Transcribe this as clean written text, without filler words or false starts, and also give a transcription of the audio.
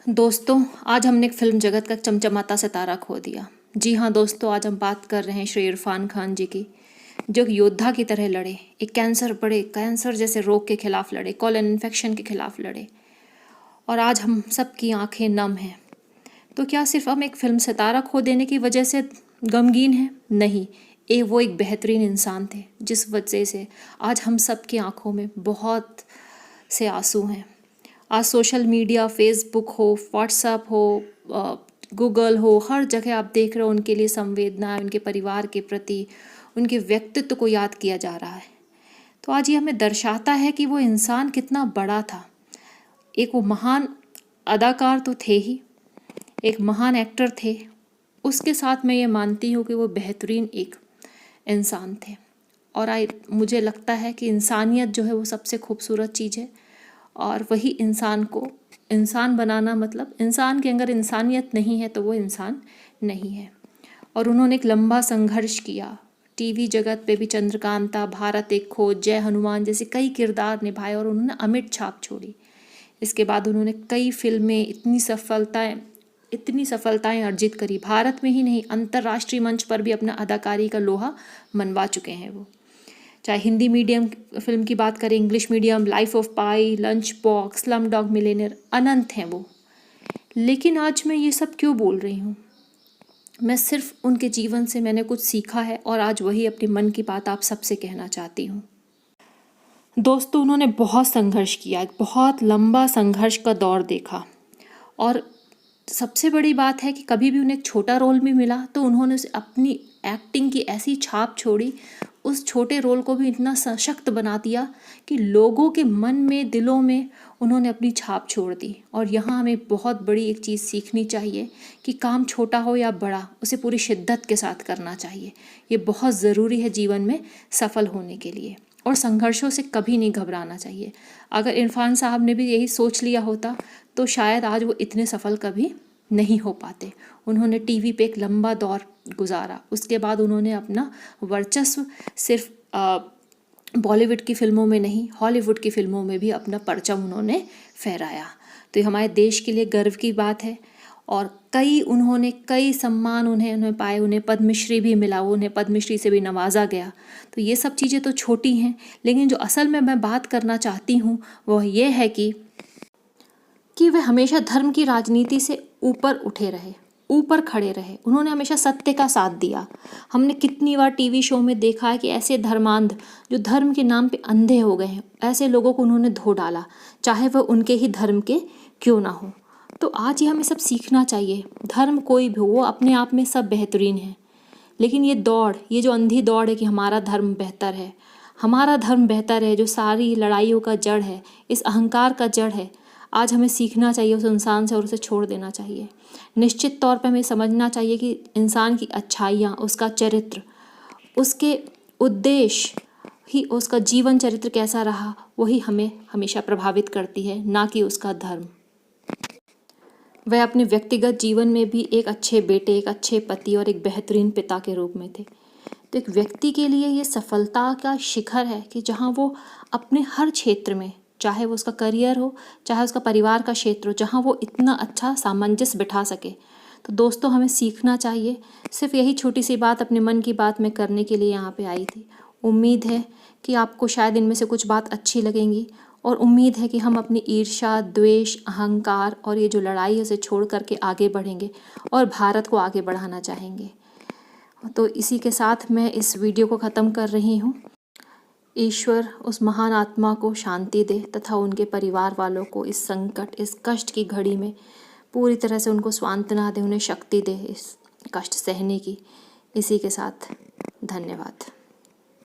दोस्तों, आज हमने एक फिल्म जगत का चमचमाता सितारा खो दिया। जी हाँ दोस्तों, आज हम बात कर रहे हैं श्री इरफान खान जी की, जो एक योद्धा की तरह लड़े, एक कैंसर जैसे रोग के खिलाफ लड़े, कॉलन इन्फेक्शन के खिलाफ लड़े, और आज हम सबकी आंखें नम हैं। तो क्या सिर्फ हम एक फिल्म सितारा खो देने की वजह से गमगीन हैं? नहीं, वो एक बेहतरीन इंसान थे, जिस वजह से आज हम सबकी आंखों में बहुत से आंसू हैं। आज सोशल मीडिया, फेसबुक हो, व्हाट्सएप हो, गूगल हो, हर जगह आप देख रहे हो उनके लिए संवेदना, उनके परिवार के प्रति, उनके व्यक्तित्व को याद किया जा रहा है। तो आज ये हमें दर्शाता है कि वो इंसान कितना बड़ा था। एक वो महान अदाकार तो थे ही, एक महान एक्टर थे, उसके साथ मैं ये मानती हूँ कि वो बेहतरीन एक इंसान थे। और मुझे लगता है कि इंसानियत जो है वो सबसे खूबसूरत चीज़ है, और वही इंसान को इंसान बनाना, मतलब इंसान के अगर इंसानियत नहीं है तो वो इंसान नहीं है। और उन्होंने एक लंबा संघर्ष किया। टीवी जगत पे भी चंद्रकांता, भारत एक खोज, जय हनुमान जैसे कई किरदार निभाए और उन्होंने अमिट छाप छोड़ी। इसके बाद उन्होंने कई फिल्में, इतनी सफलताएं अर्जित करी। भारत में ही नहीं, अंतर्राष्ट्रीय मंच पर भी अपना अदाकारी का लोहा मनवा चुके हैं वो। चाहे हिंदी मीडियम फिल्म की बात करें, English Medium, Life of Pi, Lunch Box, Slumdog Millionaire, अनंत हैं वो। लेकिन आज मैं ये सब क्यों बोल रही हूँ? मैं सिर्फ उनके जीवन से मैंने कुछ सीखा है, और आज वही अपने मन की बात आप सबसे कहना चाहती हूँ। दोस्तों, उन्होंने बहुत संघर्ष किया, एक बहुत लंबा संघर्ष का दौर देखा, और सबसे बड़ी बात है कि कभी भी उन्हें एक छोटा रोल भी मिला तो उन्होंने अपनी एक्टिंग की ऐसी छाप छोड़ी, उस छोटे रोल को भी इतना सशक्त बना दिया कि लोगों के मन में, दिलों में उन्होंने अपनी छाप छोड़ दी। और यहाँ हमें बहुत बड़ी एक चीज़ सीखनी चाहिए कि काम छोटा हो या बड़ा, उसे पूरी शिद्दत के साथ करना चाहिए। ये बहुत ज़रूरी है जीवन में सफल होने के लिए, और संघर्षों से कभी नहीं घबराना चाहिए। अगर इरफान साहब ने भी यही सोच लिया होता तो शायद आज वो इतने सफल कभी नहीं हो पाते। उन्होंने टीवी पे एक लंबा दौर गुजारा, उसके बाद उन्होंने अपना वर्चस्व सिर्फ बॉलीवुड की फिल्मों में नहीं, हॉलीवुड की फिल्मों में भी अपना परचम उन्होंने फहराया। तो ये हमारे देश के लिए गर्व की बात है। और कई सम्मान उन्हें पाए, उन्हें पद्मश्री भी मिला, उन्हें पद्मश्री से भी नवाजा गया। तो ये सब चीज़ें तो छोटी हैं, लेकिन जो असल में मैं बात करना चाहती हूँ वह ये है कि वे हमेशा धर्म की राजनीति से ऊपर उठे रहे, ऊपर खड़े रहे। उन्होंने हमेशा सत्य का साथ दिया। हमने कितनी बार टीवी शो में देखा है कि ऐसे धर्मांध जो धर्म के नाम पे अंधे हो गए हैं, ऐसे लोगों को उन्होंने धो डाला, चाहे वह उनके ही धर्म के क्यों ना हो। तो आज ये हमें सब सीखना चाहिए। धर्म कोई भी हो, वो अपने आप में सब बेहतरीन है, लेकिन ये जो अंधी दौड़ है कि हमारा धर्म बेहतर है, हमारा धर्म बेहतर है, जो सारी लड़ाइयों का जड़ है, इस अहंकार का जड़ है, आज हमें सीखना चाहिए उस इंसान से और उसे छोड़ देना चाहिए। निश्चित तौर पर हमें समझना चाहिए कि इंसान की अच्छाइयाँ, उसका चरित्र, उसके उद्देश्य ही, उसका जीवन चरित्र कैसा रहा, वही हमें हमेशा प्रभावित करती है, ना कि उसका धर्म। वह अपने व्यक्तिगत जीवन में भी एक अच्छे बेटे, एक अच्छे पति और एक बेहतरीन पिता के रूप में थे। तो एक व्यक्ति के लिए ये सफलता का शिखर है कि जहाँ वो अपने हर क्षेत्र में, चाहे वो उसका करियर हो, चाहे उसका परिवार का क्षेत्र हो, जहाँ वो इतना अच्छा सामंजस्य बिठा सके। तो दोस्तों, हमें सीखना चाहिए। सिर्फ यही छोटी सी बात अपने मन की बात मैं करने के लिए यहाँ पे आई थी। उम्मीद है कि आपको शायद इनमें से कुछ बात अच्छी लगेंगी, और उम्मीद है कि हम अपनी ईर्ष्या, द्वेष, अहंकार और ये जो लड़ाई है उसे छोड़ करके आगे बढ़ेंगे और भारत को आगे बढ़ाना चाहेंगे। तो इसी के साथ मैं इस वीडियो को ख़त्म कर रही हूँ। ईश्वर उस महान आत्मा को शांति दे तथा उनके परिवार वालों को इस संकट, इस कष्ट की घड़ी में पूरी तरह से उनको सांत्वना दे, उन्हें शक्ति दे इस कष्ट सहने की। इसी के साथ धन्यवाद।